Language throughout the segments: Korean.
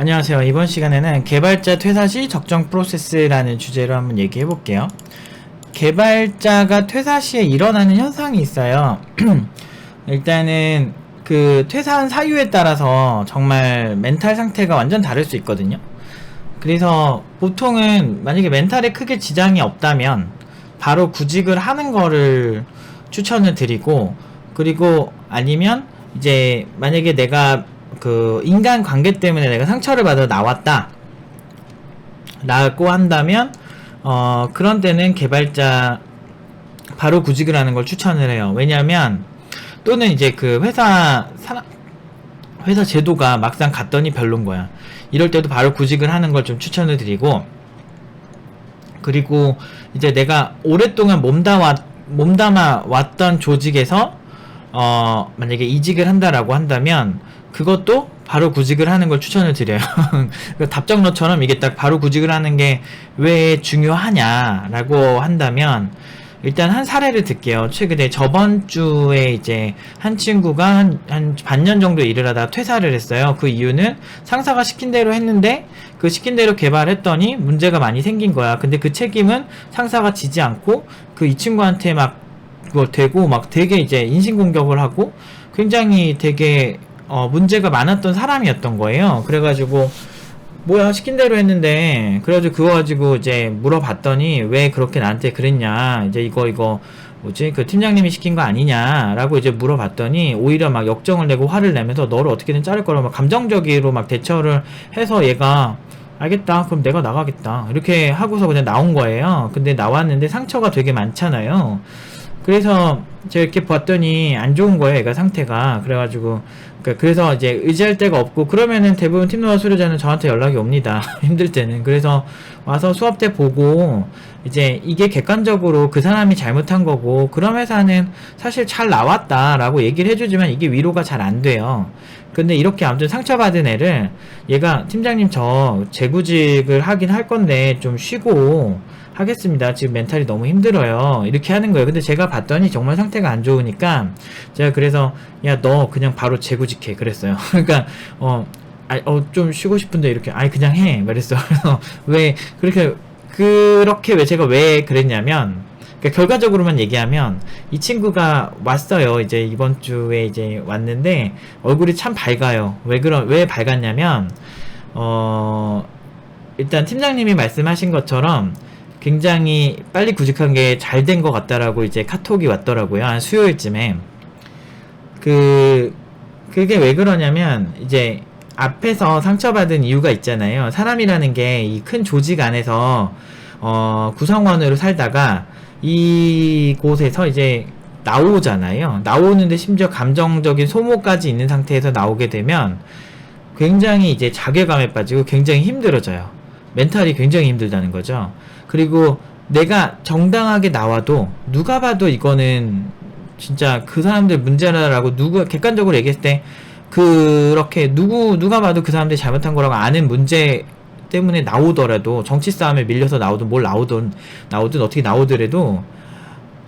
안녕하세요. 이번 시간에는 개발자 퇴사 시 적정 프로세스라는 주제로 한번 얘기해 볼게요. 개발자가 퇴사 시에 일어나는 현상이 있어요. 일단은 그 퇴사한 사유에 따라서 정말 멘탈 상태가 완전 다를 수 있거든요. 그래서 보통은 만약에 멘탈에 크게 지장이 없다면 바로 구직을 하는 거를 추천을 드리고, 그리고 아니면 이제 만약에 내가 그 인간 관계 때문에 내가 상처를 받아 나왔다 라고 한다면 그런 때는 개발자 바로 구직을 하는 걸 추천을 해요. 왜냐면 또는 이제 그 회사 제도가 막상 갔더니 별론 거야. 이럴 때도 바로 구직을 하는 걸 좀 추천을 드리고, 그리고 이제 내가 오랫동안 몸담아 왔던 조직에서 만약에 이직을 한다라고 한다면 그것도 바로 구직을 하는 걸 추천을 드려요. 답정너처럼 이게 딱 바로 구직을 하는 게 왜 중요하냐라고 한다면, 일단 한 사례를 들게요. 최근에 저번 주에 이제 한 친구가 한 반년 정도 일을 하다가 퇴사를 했어요. 그 이유는 상사가 시킨 대로 했는데 그 시킨 대로 개발했더니 문제가 많이 생긴 거야. 근데 그 책임은 상사가 지지 않고 그 이 친구한테 막 그걸 대고 막 되게 이제 인신공격을 하고 굉장히 되게 문제가 많았던 사람이었던 거예요. 그래가지고 뭐야 시킨 대로 했는데, 그래가지고 그거 가지고 이제 물어봤더니 왜 그렇게 나한테 그랬냐, 이제 이거 뭐지 그 팀장님이 시킨 거 아니냐라고 이제 물어봤더니 오히려 막 역정을 내고 화를 내면서 너를 어떻게든 자를 거라고 막 감정적으로 막 대처를 해서 얘가 알겠다 그럼 내가 나가겠다 이렇게 하고서 그냥 나온 거예요. 근데 나왔는데 상처가 되게 많잖아요. 그래서 제가 이렇게 봤더니 안 좋은 거예요, 얘가 상태가. 그래가지고 그래서 이제 의지할 데가 없고, 그러면은 대부분 팀노아 수료자는 저한테 연락이 옵니다. 힘들 때는. 그래서 와서 수업 때 보고 이제 이게 객관적으로 그 사람이 잘못한 거고, 그런 회사는 사실 잘 나왔다라고 얘기를 해주지만 이게 위로가 잘 안 돼요. 근데 이렇게 아무튼 상처받은 애를 얘가 팀장님 저 재구직을 하긴 할 건데 좀 쉬고 하겠습니다. 지금 멘탈이 너무 힘들어요. 이렇게 하는 거예요. 근데 제가 봤더니 정말 상태가 안 좋으니까 제가 그래서 야 너 그냥 바로 재구직해 그랬어요. 그러니까 좀 쉬고 싶은데 이렇게 그냥 해 말했어. 그래서 왜 그렇게 왜 제가 왜 그랬냐면, 그러니까 결과적으로만 얘기하면 이 친구가 왔어요. 이제 이번 주에 이제 왔는데 얼굴이 참 밝아요. 왜 밝았냐면 일단 팀장님이 말씀하신 것처럼 굉장히 빨리 구직한 게 잘 된 것 같다라고 이제 카톡이 왔더라고요. 한 수요일쯤에. 그게 왜 그러냐면, 이제 앞에서 상처받은 이유가 있잖아요. 사람이라는 게 이 큰 조직 안에서 구성원으로 살다가 이곳에서 이제 나오잖아요. 나오는데 심지어 감정적인 소모까지 있는 상태에서 나오게 되면 굉장히 이제 자괴감에 빠지고 굉장히 힘들어져요. 멘탈이 굉장히 힘들다는 거죠. 그리고 내가 정당하게 나와도 누가 봐도 이거는 진짜 그 사람들 문제라고 객관적으로 얘기했을 때 그렇게 누가 봐도 그 사람들이 잘못한 거라고 아는 문제 때문에 나오더라도, 정치 싸움에 밀려서 나오든 뭘 나오든 어떻게 나오더라도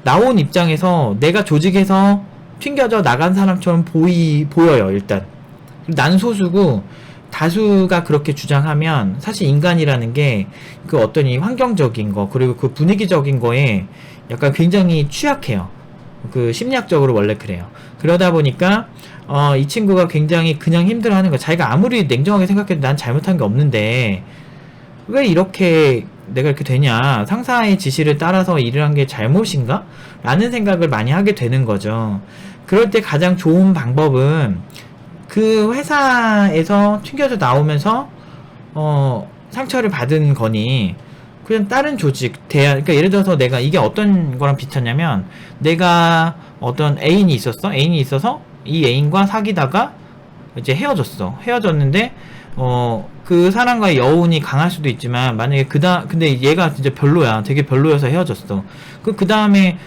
나온 입장에서 내가 조직에서 튕겨져 나간 사람처럼 보여요. 일단 나는 소수고 다수가 그렇게 주장하면 사실 인간이라는 게 그 어떤 이 환경적인 거 그리고 그 분위기적인 거에 약간 굉장히 취약해요. 그 심리학적으로 원래 그래요. 그러다 보니까 이 친구가 굉장히 그냥 힘들어하는 거, 자기가 아무리 냉정하게 생각해도 난 잘못한 게 없는데 왜 이렇게 내가 이렇게 되냐, 상사의 지시를 따라서 일을 한 게 잘못인가? 라는 생각을 많이 하게 되는 거죠. 그럴 때 가장 좋은 방법은 그 회사에서 튕겨져 나오면서 상처를 받은 거니 그냥 다른 조직 그러니까 예를 들어서 내가 이게 어떤 거랑 비슷하냐면, 내가 어떤 애인이 있어서 이 애인과 사귀다가 이제 헤어졌는데 그 사람과의 여운이 강할 수도 있지만, 만약에 근데 얘가 진짜 별로야, 되게 별로여서 헤어졌어. 그 다음에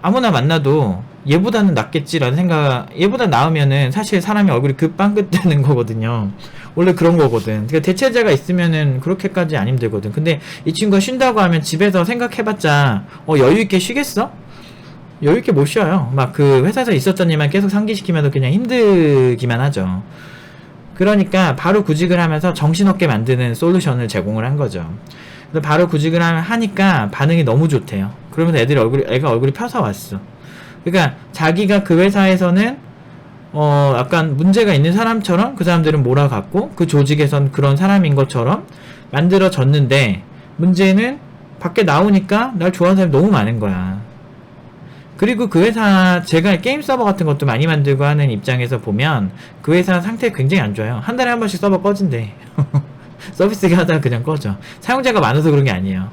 아무나 만나도 얘보다는 낫겠지라는 얘보다 나으면은 사실 사람이 얼굴이 급빵긋되는 거거든요. 원래 그런 거거든. 그러니까 대체자가 있으면은 그렇게까지 안 힘들거든. 근데 이 친구가 쉰다고 하면 집에서 생각해봤자 여유있게 쉬겠어? 여유있게 못 쉬어요. 막 그 회사에서 있었던 일만 계속 상기시키면 그냥 힘들기만 하죠. 그러니까 바로 구직을 하면서 정신없게 만드는 솔루션을 제공을 한 거죠. 그래서 바로 구직을 하니까 반응이 너무 좋대요. 그러면서 애가 얼굴이 펴서 왔어. 그러니까 자기가 그 회사에서는 약간 문제가 있는 사람처럼 그 사람들은 몰아갔고 그 조직에선 그런 사람인 것처럼 만들어졌는데 문제는 밖에 나오니까 날 좋아하는 사람이 너무 많은 거야. 그리고 그 회사 제가 게임 서버 같은 것도 많이 만들고 하는 입장에서 보면 그 회사 상태 굉장히 안 좋아요. 한 달에 한 번씩 서버 꺼진대. 서비스가 하다가 그냥 꺼져. 사용자가 많아서 그런 게 아니에요.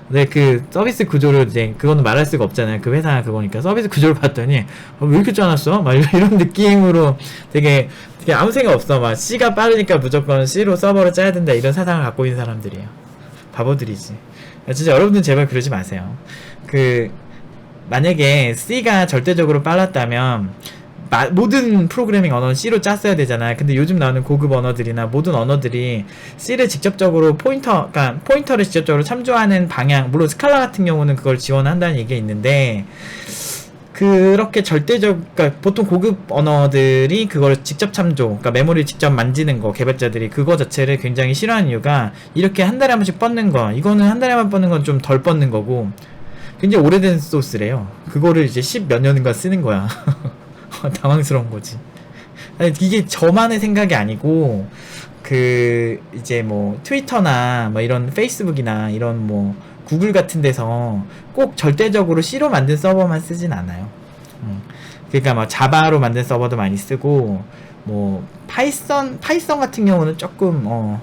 근데 그 서비스 구조를 이제 그거는 말할 수가 없잖아요. 그 회사 그거니까 서비스 구조를 봤더니 왜 이렇게 짜놨어? 막 이런 느낌으로 되게 아무 생각 없어. 막 C가 빠르니까 무조건 C로 서버를 짜야 된다 이런 사상을 갖고 있는 사람들이에요. 바보들이지. 진짜 여러분들 제발 그러지 마세요. 만약에 C가 절대적으로 빨랐다면 모든 프로그래밍 언어는 C로 짰어야 되잖아. 근데 요즘 나오는 고급 언어들이나 모든 언어들이 C를 직접적으로 그러니까 포인터를 직접적으로 참조하는 방향, 물론 스칼라 같은 경우는 그걸 지원한다는 얘기가 있는데, 그렇게 그러니까 보통 고급 언어들이 그걸 직접 참조, 그러니까 메모리를 직접 만지는 거, 개발자들이 그거 자체를 굉장히 싫어하는 이유가 이렇게 한 달에 한 번씩 뻗는 거, 이거는 한 달에 한 번 뻗는 건 좀 덜 뻗는 거고, 굉장히 오래된 소스래요. 그거를 이제 10 몇 년인가 쓰는 거야. 당황스러운 거지. 아니, 이게 저만의 생각이 아니고 이제 뭐 트위터나 뭐 이런 페이스북이나 이런 뭐 구글 같은 데서 꼭 절대적으로 C로 만든 서버만 쓰진 않아요. 그러니까 뭐 자바로 만든 서버도 많이 쓰고, 뭐 파이썬 같은 경우는 조금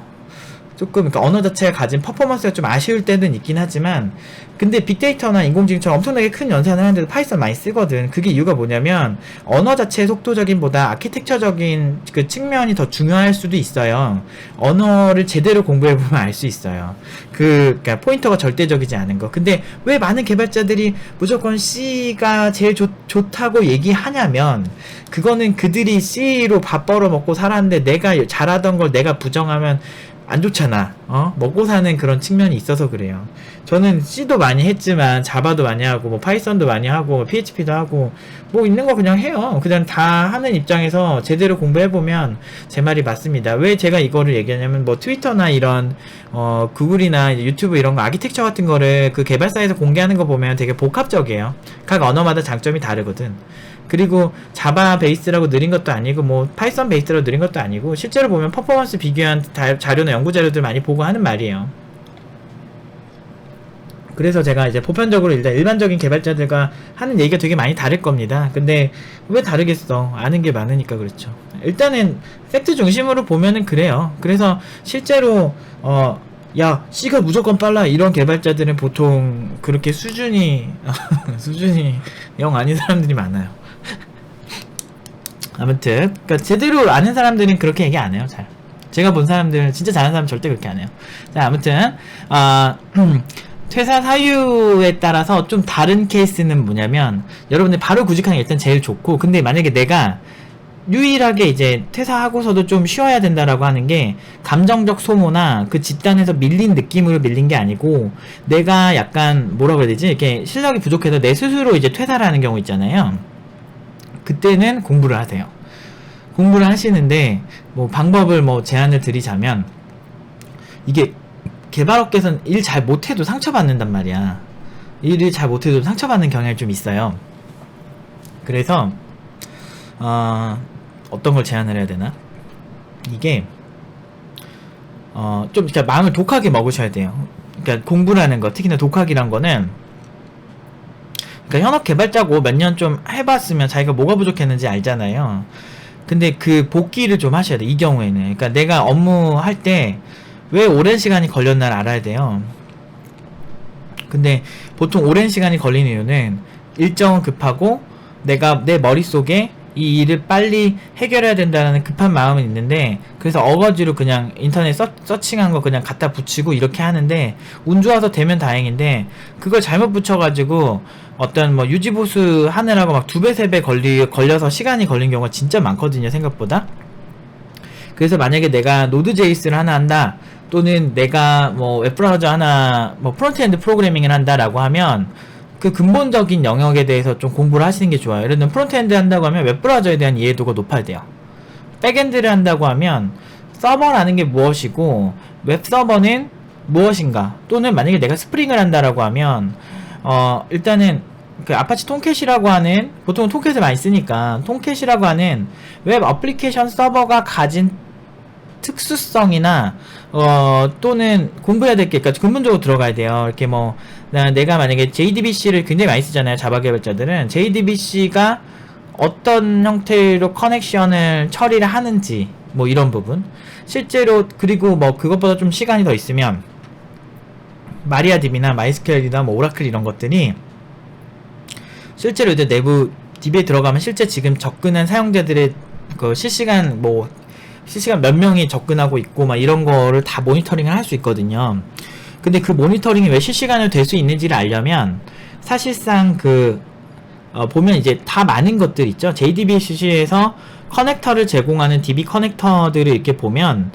그러니까 언어 자체가 가진 퍼포먼스가 좀 아쉬울 때는 있긴 하지만, 근데 빅데이터나 인공지능처럼 엄청나게 큰 연산을 하는데도 파이썬 많이 쓰거든. 그게 이유가 뭐냐면 언어 자체의 속도적인보다 아키텍처적인 그 측면이 더 중요할 수도 있어요. 언어를 제대로 공부해보면 알 수 있어요. 그러니까 포인터가 절대적이지 않은 거. 근데 왜 많은 개발자들이 무조건 C가 제일 좋다고 얘기하냐면, 그거는 그들이 C로 밥 벌어먹고 살았는데 내가 잘하던 걸 내가 부정하면 안 좋잖아. 먹고 사는 그런 측면이 있어서 그래요. 저는 C도 많이 했지만 자바도 많이 하고 뭐 파이썬도 많이 하고 PHP도 하고 뭐 있는 거 그냥 해요. 그냥 다 하는 입장에서 제대로 공부해보면 제 말이 맞습니다. 왜 제가 이거를 얘기하냐면, 뭐 트위터나 이런 구글이나 유튜브 이런 거 아키텍처 같은 거를 그 개발사에서 공개하는 거 보면 되게 복합적이에요. 각 언어마다 장점이 다르거든. 그리고 자바 베이스라고 느린 것도 아니고 뭐 파이썬 베이스라고 느린 것도 아니고, 실제로 보면 퍼포먼스 비교한 자료나 연구 자료들 많이 보고 하는 말이에요. 그래서 제가 이제 보편적으로 일반적인 개발자들과 하는 얘기가 되게 많이 다를 겁니다. 근데 왜 다르겠어? 아는 게 많으니까 그렇죠. 일단은 팩트 중심으로 보면은 그래요. 그래서 실제로 야, C가 무조건 빨라 이런 개발자들은 보통 그렇게 수준이 영 아닌 사람들이 많아요. 아무튼 그러니까 제대로 아는 사람들은 그렇게 얘기 안 해요. 잘. 제가 본 사람들은 진짜 잘하는 사람 절대 그렇게 안 해요. 자, 아무튼 퇴사 사유에 따라서 좀 다른 케이스는 뭐냐면, 여러분들 바로 구직하는 게 일단 제일 좋고, 근데 만약에 내가 유일하게 이제 퇴사하고서도 좀 쉬어야 된다라고 하는 게, 감정적 소모나 그 집단에서 밀린 느낌으로 밀린 게 아니고, 내가 약간 뭐라 그래야 되지? 이렇게 실력이 부족해서 내 스스로 이제 퇴사를 하는 경우 있잖아요. 그때는 공부를 하세요. 공부를 하시는데, 뭐 방법을 뭐 제안을 드리자면, 이게 개발업계에서는 일 잘 못해도 상처받는단 말이야. 일을 잘 못해도 상처받는 경향이 좀 있어요. 그래서 어떤 걸 제안을 해야 되나? 이게 좀 그러니까 마음을 독하게 먹으셔야 돼요. 그러니까 공부를 하는 거, 특히나 독학이란 거는, 그러니까 현업 개발자고 몇 년 좀 해봤으면 자기가 뭐가 부족했는지 알잖아요. 근데 그 복기를 좀 하셔야 돼, 이 경우에는. 그러니까 내가 업무할 때 왜 오랜 시간이 걸렸나를 알아야 돼요. 근데 보통 오랜 시간이 걸리는 이유는 일정은 급하고 내가 내 머릿속에 이 일을 빨리 해결해야 된다는 급한 마음은 있는데, 그래서 어거지로 그냥 인터넷 서칭한 거 그냥 갖다 붙이고 이렇게 하는데, 운 좋아서 되면 다행인데 그걸 잘못 붙여가지고 어떤 뭐 유지보수 하느라고 막 2배 3배 걸려서 시간이 걸린 경우가 진짜 많거든요, 생각보다. 그래서 만약에 내가 노드.js를 하나 한다, 또는 내가 뭐 웹브라우저 하나 뭐 프론트엔드 프로그래밍을 한다라고 하면, 그 근본적인 영역에 대해서 좀 공부를 하시는 게 좋아요. 예를 들면 프론트엔드 한다고 하면 웹브라우저에 대한 이해도가 높아야 돼요. 백엔드를 한다고 하면 서버라는 게 무엇이고 웹 서버는 무엇인가, 또는 만약에 내가 스프링을 한다라고 하면 일단은 그 아파치 톰캣이라고 하는, 보통 톰캣을 많이 쓰니까 톰캣이라고 하는 웹 어플리케이션 서버가 가진 특수성이나 또는 공부해야 될 게, 그러니까 근본적으로 들어가야 돼요. 이렇게 뭐 내가 만약에 JDBC를 굉장히 많이 쓰잖아요, 자바 개발자들은. JDBC가 어떤 형태로 커넥션을 처리를 하는지, 뭐 이런 부분 실제로. 그리고 뭐 그것보다 좀 시간이 더 있으면 마리아DB나 마이스퀘어이나 뭐 오라클 이런 것들이 실제로 이제 내부 DB에 들어가면 실제 지금 접근한 사용자들의 그 실시간 몇 명이 접근하고 있고 막 이런 거를 다 모니터링을 할 수 있거든요. 근데 그 모니터링이 왜 실시간으로 될 수 있는지를 알려면 사실상 보면 이제 다 많은 것들 있죠. JDBC에서 커넥터를 제공하는 DB 커넥터들을 이렇게 보면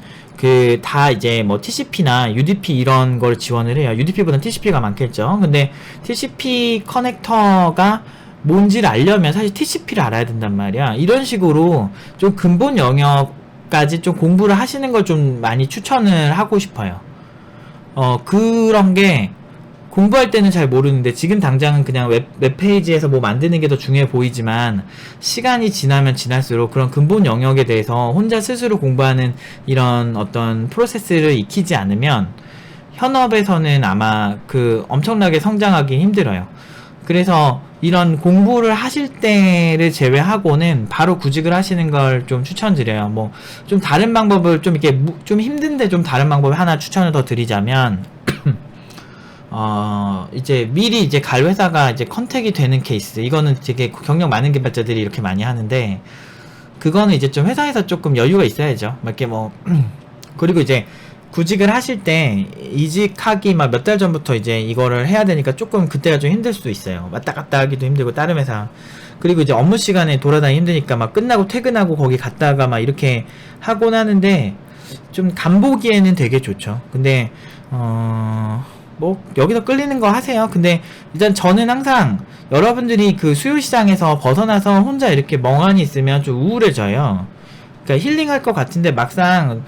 다 이제 뭐 TCP나 UDP 이런 걸 지원을 해요. UDP보다는 TCP가 많겠죠. 근데 TCP 커넥터가 뭔지를 알려면 사실 TCP를 알아야 된단 말이야. 이런 식으로 좀 근본 영역까지 좀 공부를 하시는 걸 좀 많이 추천을 하고 싶어요. 그런 게 공부할 때는 잘 모르는데 지금 당장은 그냥 웹페이지에서 뭐 만드는 게 더 중요해 보이지만, 시간이 지나면 지날수록 그런 근본 영역에 대해서 혼자 스스로 공부하는 이런 어떤 프로세스를 익히지 않으면 현업에서는 아마 엄청나게 성장하기 힘들어요. 그래서 이런 공부를 하실 때를 제외하고는 바로 구직을 하시는 걸 좀 추천드려요. 뭐 좀 다른 방법을 좀 이렇게 좀 힘든데 좀 다른 방법을 하나 추천을 더 드리자면 이제 미리 이제 갈 회사가 이제 컨택이 되는 케이스, 이거는 되게 경력 많은 개발자들이 이렇게 많이 하는데, 그거는 이제 좀 회사에서 조금 여유가 있어야죠. 막 이렇게 그리고 이제 구직을 하실 때 이직하기 막 몇 달 전부터 이제 이거를 해야 되니까 조금 그때가 좀 힘들 수도 있어요. 왔다 갔다 하기도 힘들고 다른 회사. 그리고 이제 업무 시간에 돌아다니기 힘드니까 막 끝나고 퇴근하고 거기 갔다가 막 이렇게 하곤 하는데, 좀 간보기에는 되게 좋죠. 근데 뭐 여기서 끌리는 거 하세요. 근데 일단 저는 항상 여러분들이 그 수요시장에서 벗어나서 혼자 이렇게 멍하니 있으면 좀 우울해져요. 그러니까 힐링할 것 같은데 막상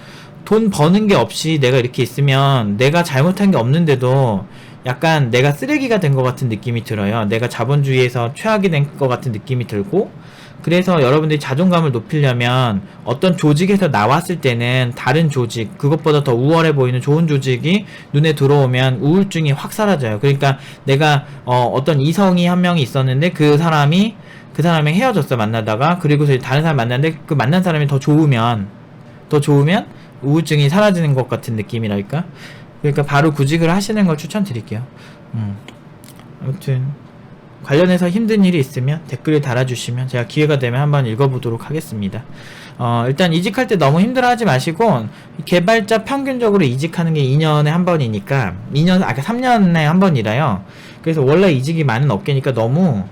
돈 버는 게 없이 내가 이렇게 있으면 내가 잘못한 게 없는데도 약간 내가 쓰레기가 된 것 같은 느낌이 들어요. 내가 자본주의에서 최악이 된 것 같은 느낌이 들고, 그래서 여러분들이 자존감을 높이려면 어떤 조직에서 나왔을 때는 다른 조직, 그것보다 더 우월해 보이는 좋은 조직이 눈에 들어오면 우울증이 확 사라져요. 그러니까 내가 어떤 이성이 한 명이 있었는데 그 사람이 헤어졌어, 만나다가. 그리고서 다른 사람 만났는데 그 만난 사람이 더 좋으면 우울증이 사라지는 것 같은 느낌이랄까. 그러니까 바로 구직을 하시는 걸 추천드릴게요. 아무튼 관련해서 힘든 일이 있으면 댓글을 달아주시면 제가 기회가 되면 한번 읽어보도록 하겠습니다. 일단 이직할 때 너무 힘들어하지 마시고, 개발자 평균적으로 이직하는 게 2년에 한 번이니까 3년에 한 번이라요. 그래서 원래 이직이 많은 업계니까 너무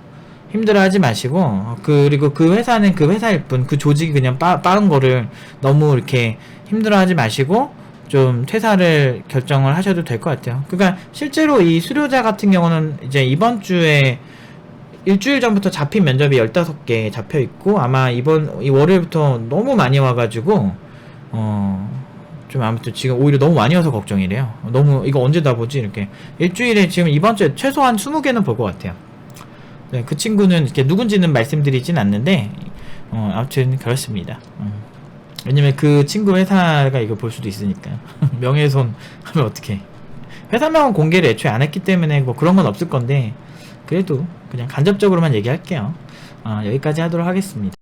힘들어하지 마시고, 그리고 그 회사는 그 회사일 뿐, 그 조직이 그냥 빠른 거를 너무 이렇게 힘들어하지 마시고 좀 퇴사를 결정을 하셔도 될 것 같아요. 그러니까 실제로 이 수료자 같은 경우는 이제 이번 주에 일주일 전부터 잡힌 면접이 15개 잡혀 있고, 아마 이 월요일부터 너무 많이 와가지고 좀 아무튼 지금 오히려 너무 많이 와서 걱정이래요. 너무 이거 언제 다 보지 이렇게. 일주일에 지금 이번 주에 최소한 20개는 볼 것 같아요. 네, 그 친구는 이렇게 누군지는 말씀드리진 않는데 아무튼 그렇습니다. 왜냐면 그 친구 회사가 이거 볼 수도 있으니까요. 명예훼손 하면 어떡해. 회사명은 공개를 애초에 안 했기 때문에 뭐 그런 건 없을 건데, 그래도 그냥 간접적으로만 얘기할게요. 여기까지 하도록 하겠습니다.